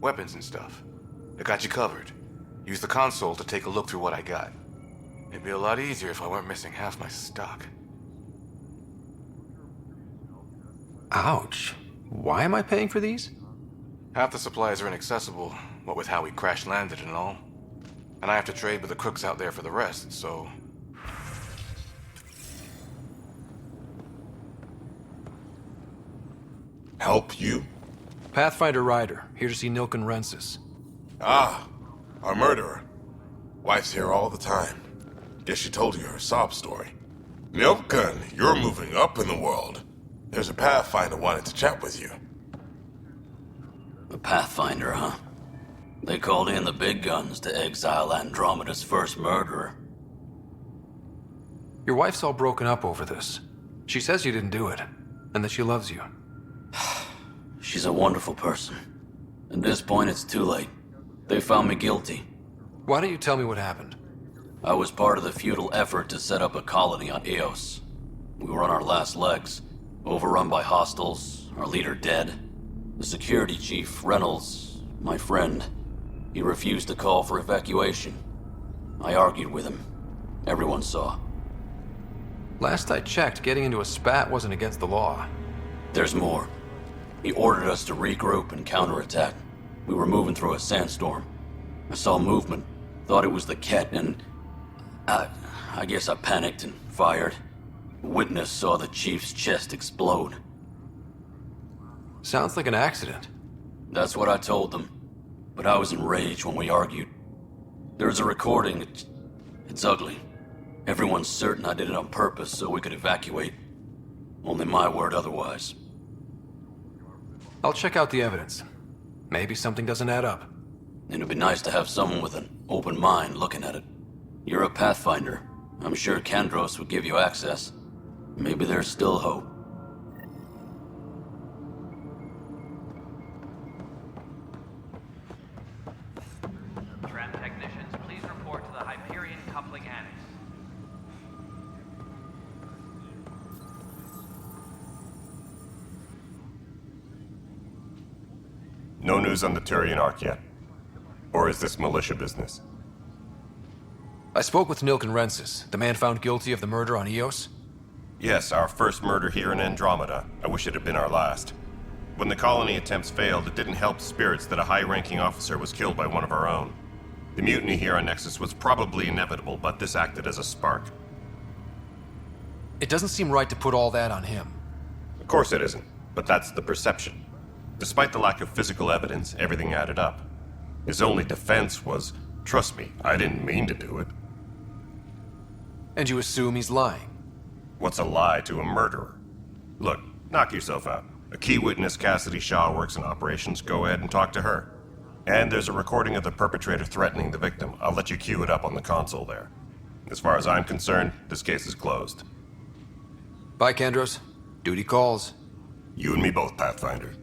Weapons and stuff. I got you covered. Use the console to take a look through what I got. It'd be a lot easier if I weren't missing half my stock. Ouch. Why am I paying for these? Half the supplies are inaccessible, what with how we crash landed and all. And I have to trade with the crooks out there for the rest, so... Help you? Pathfinder Ryder, here to see Nilken Rensis. Ah, our murderer. Wife's here all the time. Guess she told you her sob story. Nilken, you're moving up in the world. There's a Pathfinder wanting to chat with you. A Pathfinder, huh? They called in the big guns to exile Andromeda's first murderer. Your wife's all broken up over this. She says you didn't do it, and that she loves you. She's a wonderful person. At this point, it's too late. They found me guilty. Why don't you tell me what happened? I was part of the futile effort to set up a colony on Eos. We were on our last legs, overrun by hostiles, our leader dead. The security chief, Reynolds, my friend, he refused to call for evacuation. I argued with him. Everyone saw. Last I checked, getting into a spat wasn't against the law. There's more. He ordered us to regroup and counterattack. We were moving through a sandstorm. I saw movement, thought it was the Ket, and I guess I panicked and fired. A witness saw the chief's chest explode. Sounds like an accident. That's what I told them. But I was enraged when we argued. There's a recording. It's ugly. Everyone's certain I did it on purpose so we could evacuate. Only my word otherwise. I'll check out the evidence. Maybe something doesn't add up. It'd be nice to have someone with an open mind looking at it. You're a Pathfinder. I'm sure Kandros would give you access. Maybe there's still hope. Tram technicians, please report to the Hyperion Coupling Annex. No news on the Turian Ark yet? Or is this militia business? I spoke with Nilken Rensis, the man found guilty of the murder on Eos. Yes, our first murder here in Andromeda. I wish it had been our last. When the colony attempts failed, it didn't help spirits that a high-ranking officer was killed by one of our own. The mutiny here on Nexus was probably inevitable, but this acted as a spark. It doesn't seem right to put all that on him. Of course it isn't, but that's the perception. Despite the lack of physical evidence, everything added up. His only defense was, trust me, I didn't mean to do it. And you assume he's lying? What's a lie to a murderer? Look, knock yourself out. A key witness, Cassidy Shaw, works in operations. Go ahead and talk to her. And there's a recording of the perpetrator threatening the victim. I'll let you cue it up on the console there. As far as I'm concerned, this case is closed. Bye, Kandros. Duty calls. You and me both, Pathfinder.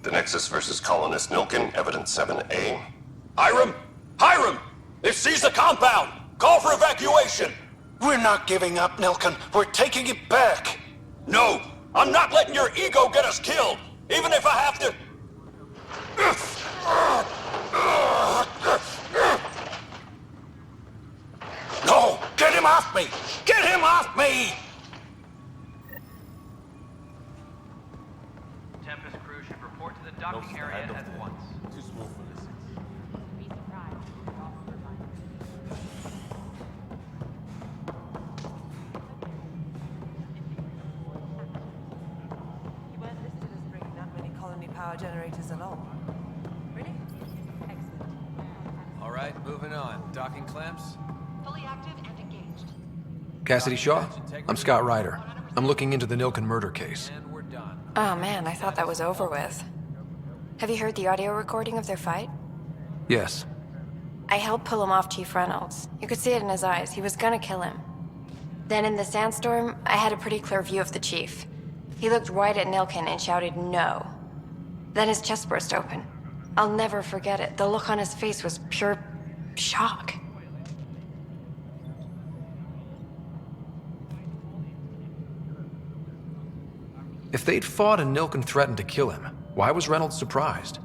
The Nexus versus Colonist Nilken, Evidence 7A. Hiram! Hiram! They've seized the compound! Call for evacuation! We're not giving up, Nilken. We're taking it back. No! I'm not letting your ego get us killed! Even if I have to... No! Get him off me! Get him off me! Tempest crew should report to the docking area at once. Too small for this. You weren't listed as bringing that many colony power generators along. Really? Excellent. All right, moving on. Docking clamps? Fully active and engaged. Cassidy Shaw? I'm Scott Ryder. I'm looking into the Nilken murder case. Oh man, I thought that was over with. Have you heard the audio recording of their fight? Yes. I helped pull him off Chief Reynolds. You could see it in his eyes. He was gonna kill him. Then in the sandstorm, I had a pretty clear view of the chief. He looked right at Nilken and shouted no. Then his chest burst open. I'll never forget it. The look on his face was pure shock. If they'd fought and Nilken threatened to kill him, why was Reynolds surprised?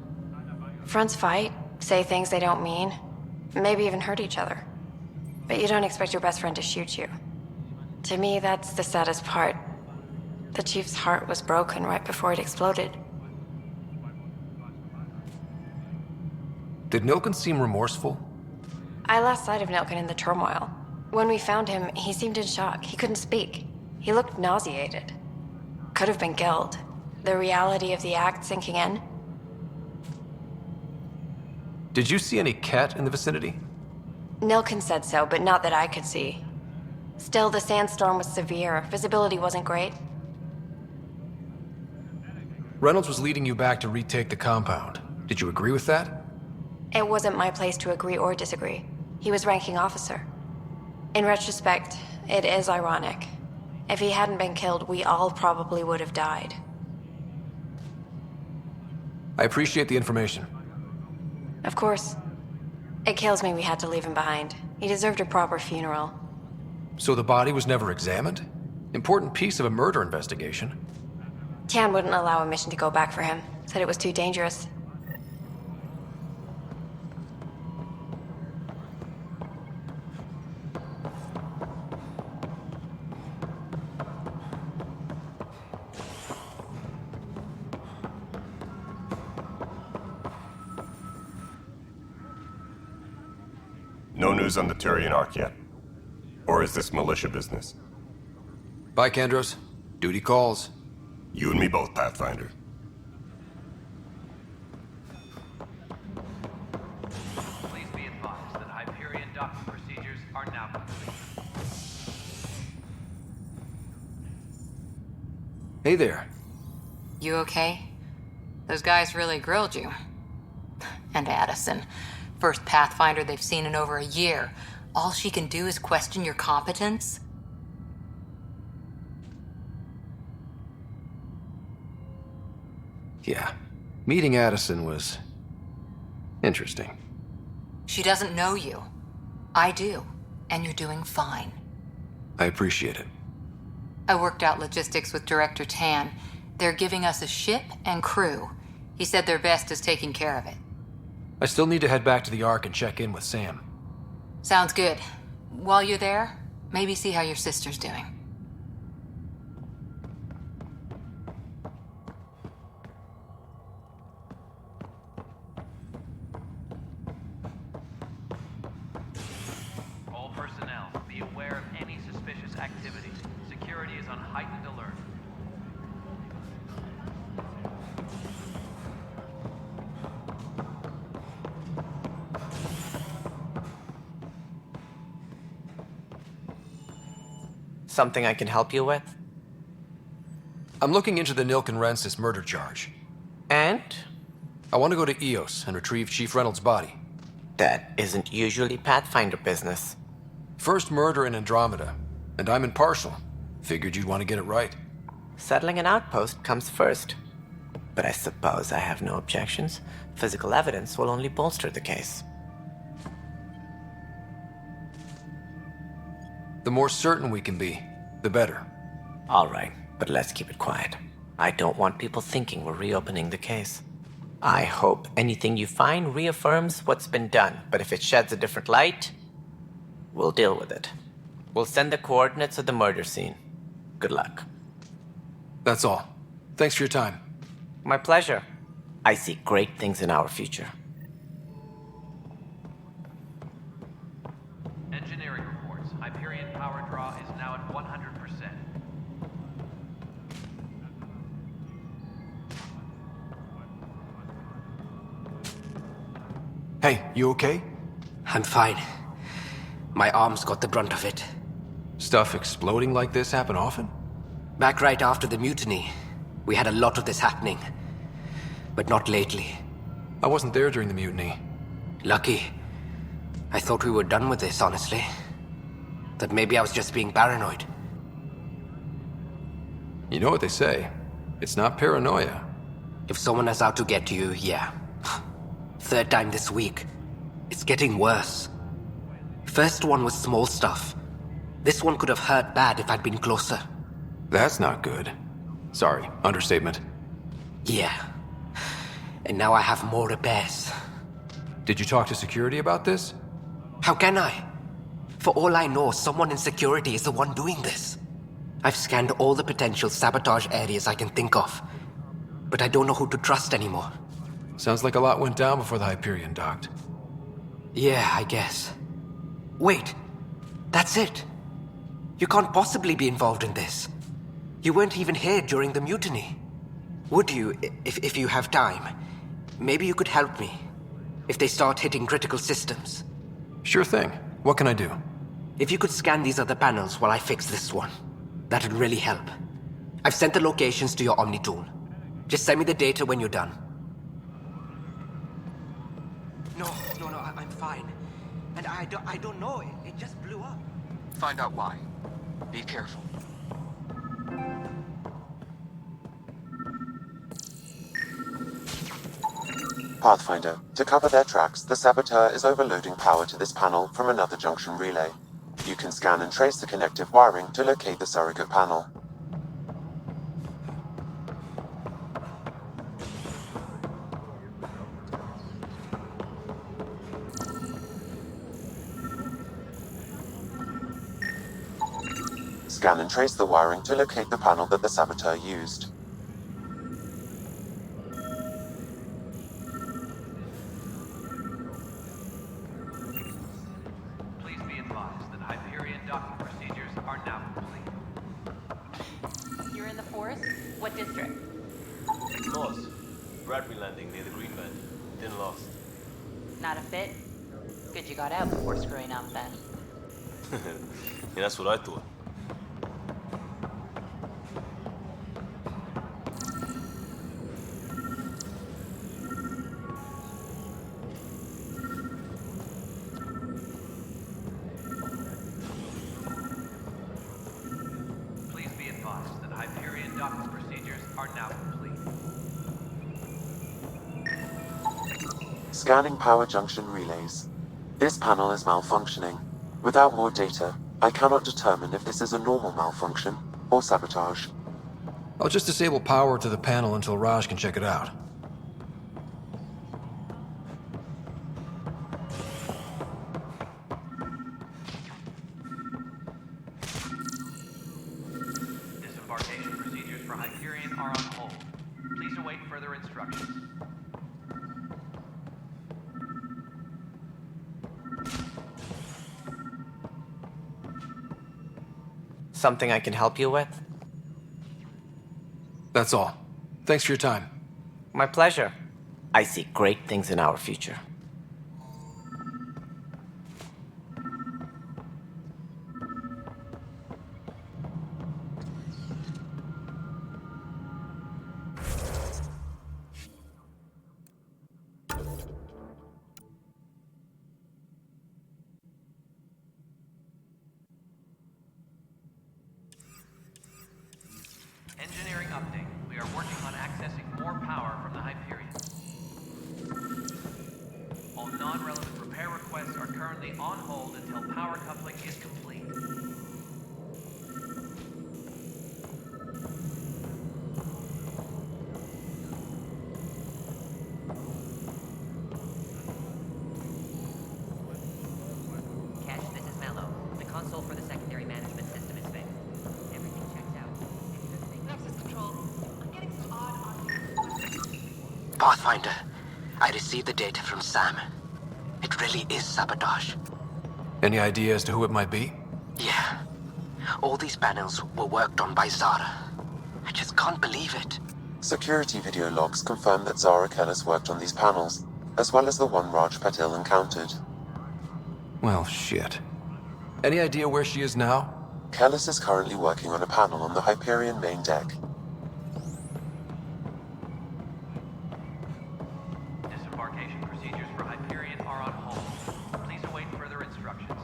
Fronts fight, say things they don't mean, maybe even hurt each other. but you don't expect your best friend to shoot you. To me, that's the saddest part. The Chief's heart was broken right before it exploded. Did Nilken seem remorseful? I lost sight of Nilken in the turmoil. When we found him, he seemed in shock. He couldn't speak. He looked nauseated. Could have been killed. The reality of the act sinking in. Did you see any cat in the vicinity? Nilken said so, but not that I could see. Still, the sandstorm was severe. Visibility wasn't great. Reynolds was leading you back to retake the compound. Did you agree with that? It wasn't my place to agree or disagree. He was ranking officer. In retrospect, it is ironic. If he hadn't been killed, we all probably would have died. I appreciate the information. Of course. It kills me we had to leave him behind. He deserved a proper funeral. So the body was never examined? Important piece of a murder investigation. Tian wouldn't allow a mission to go back for him. Said it was too dangerous. No news on the Turian Ark yet? Or is this militia business? Bye, Kandros. Duty calls. You and me both, Pathfinder. Please be advised that Hyperion docking procedures are now complete. Hey there. You okay? Those guys really grilled you. And Addison. First Pathfinder they've seen in over a year. All she can do is question your competence? Yeah. Meeting Addison was interesting. She doesn't know you. I do. And you're doing fine. I appreciate it. I worked out logistics with Director Tan. They're giving us a ship and crew. He said their best is taking care of it. I still need to head back to the Ark and check in with Sam. Sounds good. While you're there, maybe see how your sister's doing. All personnel, be aware of any suspicious activity. Security is on heightened alert. Something I can help you with? I'm looking into the Nilken Rensis murder charge. And? I want to go to EOS and retrieve Chief Reynolds' body. That isn't usually Pathfinder business. First murder in Andromeda, and I'm impartial. Figured you'd want to get it right. Settling an outpost comes first. But I suppose I have no objections. Physical evidence will only bolster the case. The more certain we can be, the better. All right, but let's keep it quiet. I don't want people thinking we're reopening the case. I hope anything you find reaffirms what's been done, but if it sheds a different light, we'll deal with it. We'll send the coordinates of the murder scene. Good luck. That's all. Thanks for your time. My pleasure. I see great things in our future. Engineering reports. Hyperion power draw is now at 100%. Hey, you okay? I'm fine. My arms got the brunt of it. Stuff exploding like this happen often? Back right after the mutiny, we had a lot of this happening. But not lately. I wasn't there during the mutiny. Lucky. I thought we were done with this, honestly. That maybe I was just being paranoid. You know what they say. It's not paranoia. If someone is out to get you, yeah. Third time this week. It's getting worse. First one was small stuff. This one could have hurt bad if I'd been closer. That's not good. Sorry, understatement. Yeah. And now I have more repairs. Did you talk to security about this? How can I? For all I know, someone in security is the one doing this. I've scanned all the potential sabotage areas I can think of, but I don't know who to trust anymore. Sounds like a lot went down before the Hyperion docked. Yeah, I guess. Wait, that's it. You can't possibly be involved in this. You weren't even here during the mutiny. Would you, if you have time? Maybe you could help me, if they start hitting critical systems. Sure thing. What can I do? If you could scan these other panels while I fix this one, that'd really help. I've sent the locations to your Omni tool. Just send me the data when you're done. No, I'm fine. And I don't know, it just blew up. Find out why. Be careful. Pathfinder, to cover their tracks, the saboteur is overloading power to this panel from another junction relay. You can scan and trace the connective wiring to locate the surrogate panel. Scan and trace the wiring to locate the panel that the saboteur used. Please be advised that Hyperion docking procedures are now complete. You're in the forest? What district? North. Bradbury landing near the green band. Then lost. Not a fit? Good you got out before screwing up then. Yeah, that's what I thought. Please be advised that Hyperion docking procedures are now complete. Scanning power junction relays. This panel is malfunctioning. Without more data, I cannot determine if this is a normal malfunction or sabotage. I'll just disable power to the panel until Raj can check it out. Disembarkation procedures for Hyperion are on hold. Please await further instructions. Something I can help you with? That's all. Thanks for your time. My pleasure. I see great things in our future. Engineering update. We are working on accessing more power from the Hyperion. All non-relevant repair requests are currently on hold until power coupling is complete. Cash, this is Mallow. The console for the secondary management system is fixed. Everything checks out. Nexus control. I'm getting some odd audio. Pathfinder, I received the data from Sam. It really is sabotage. Any idea as to who it might be? Yeah. All these panels were worked on by Zara. I just can't believe it. Security video logs confirm that Zara Kellis worked on these panels, as well as the one Raj Patil encountered. Well, shit. Any idea where she is now? Kellis is currently working on a panel on the Hyperion main deck. Disembarkation procedures for Hyperion are on hold. Please await further instructions.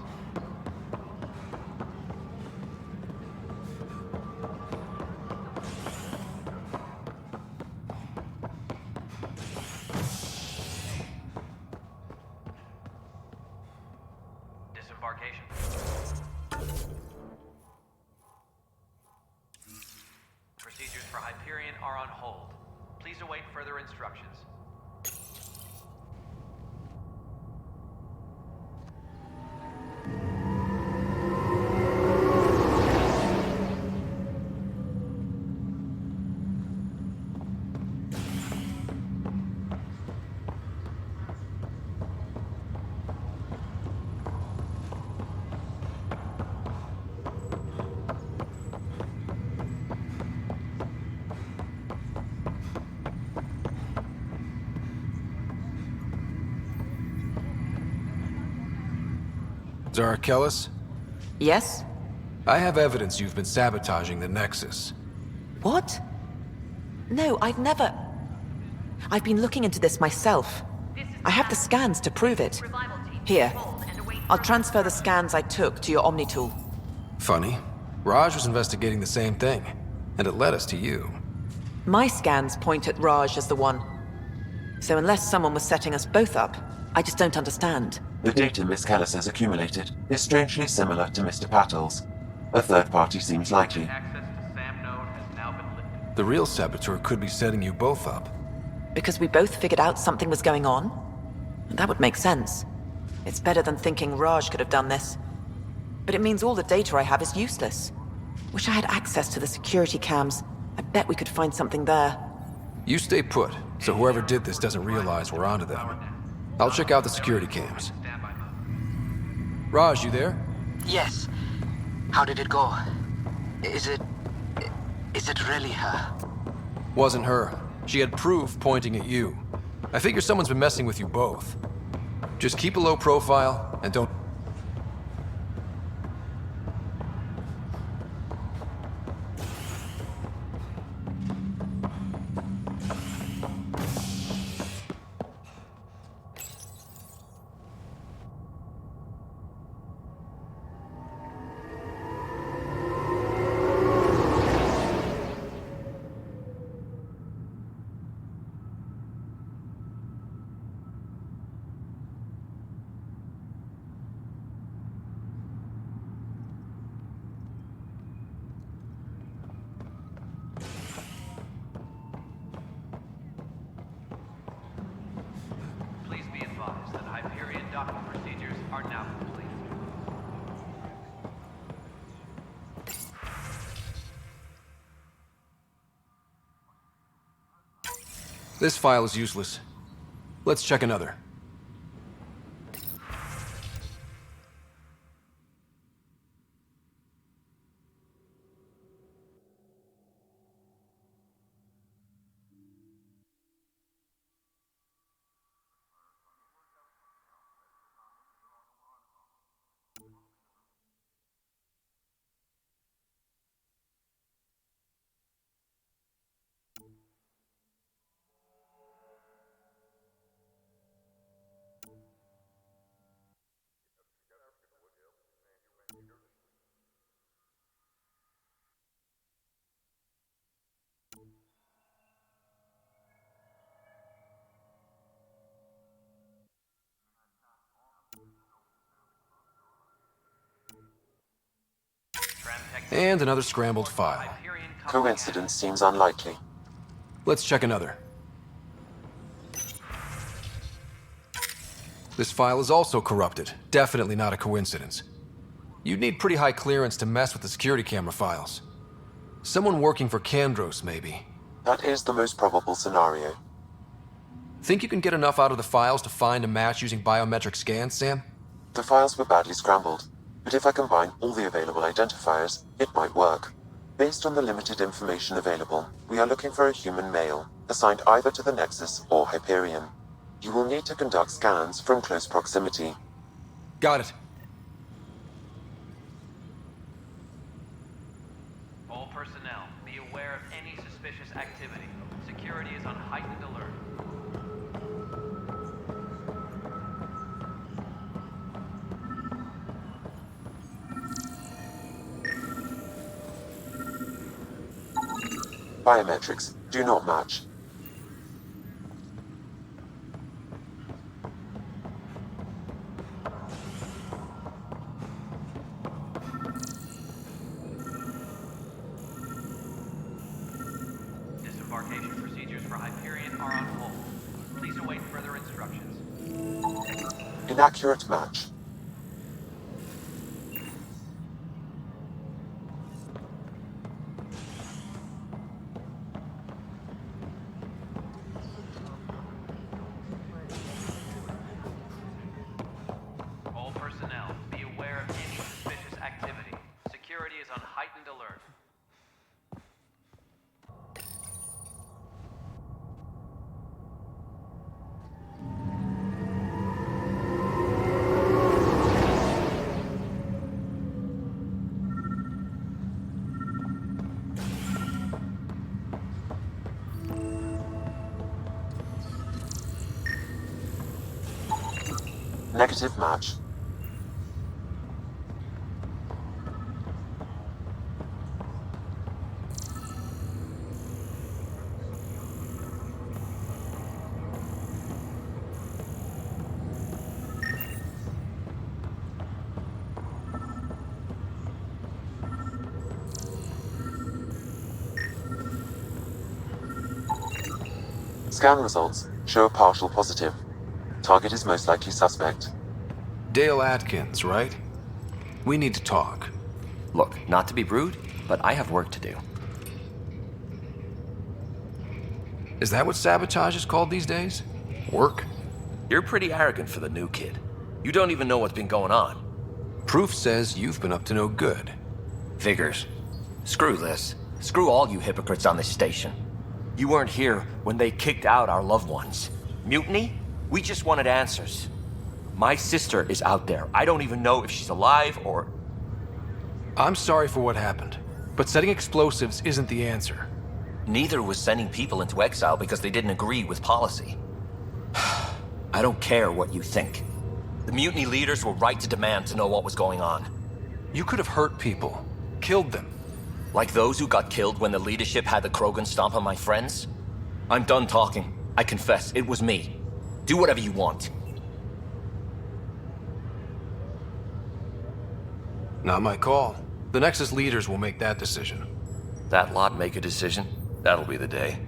Disembarkation. Procedures for Hyperion are on hold. Please await further instructions. Zarakelis? Yes? I have evidence you've been sabotaging the Nexus. What? No, I've never... I've been looking into this myself. I have the scans to prove it. Here. I'll transfer the scans I took to your Omni tool. Funny. Raj was investigating the same thing, and it led us to you. My scans point at Raj as the one. So unless someone was setting us both up, I just don't understand. The data Miss Kellis has accumulated is strangely similar to Mr. Patel's. A third party seems likely. The real saboteur could be setting you both up. Because we both figured out something was going on? That would make sense. It's better than thinking Raj could have done this. But it means all the data I have is useless. Wish I had access to the security cams. I bet we could find something there. You stay put, so whoever did this doesn't realize we're onto them. I'll check out the security cams. Raj, you there? Yes. How did it go? Is it really her? Wasn't her. She had proof pointing at you. I figure someone's been messing with you both. Just keep a low profile, and don't... Please be advised that Hyperion docking procedures are now complete. This file is useless. Let's check another. And another scrambled file. Coincidence seems unlikely. Let's check another. This file is also corrupted. Definitely not a coincidence. You'd need pretty high clearance to mess with the security camera files. Someone working for Kandros, maybe. That is the most probable scenario. Think you can get enough out of the files to find a match using biometric scans, Sam? The files were badly scrambled, but if I combine all the available identifiers, it might work. Based on the limited information available, we are looking for a human male, assigned either to the Nexus or Hyperion. You will need to conduct scans from close proximity. Got it. All personnel, be aware of any suspicious activity. Security is on heightened alert. Biometrics do not match. Disembarkation procedures for Hyperion are on hold. Please await further instructions. Inaccurate match. All personnel, be aware of any suspicious activity. Security is on heightened alert. Negative match. Scan results show a partial positive. Target is most likely suspect. Dale Atkins, right? We need to talk. Look, not to be rude, but I have work to do. Is that what sabotage is called these days? Work? You're pretty arrogant for the new kid. You don't even know what's been going on. Proof says you've been up to no good. Figures. Screw this. Screw all you hypocrites on this station. You weren't here when they kicked out our loved ones. Mutiny? We just wanted answers. My sister is out there. I don't even know if she's alive or... I'm sorry for what happened, but setting explosives isn't the answer. Neither was sending people into exile because they didn't agree with policy. I don't care what you think. The mutiny leaders were right to demand to know what was going on. You could have hurt people, killed them. Like those who got killed when the leadership had the Krogan stomp on my friends? I'm done talking. I confess, it was me. Do whatever you want. Not my call. The Nexus leaders will make that decision. That lot make a decision? That'll be the day.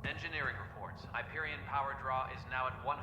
Engineering reports. Hyperion power draw is now at 100%.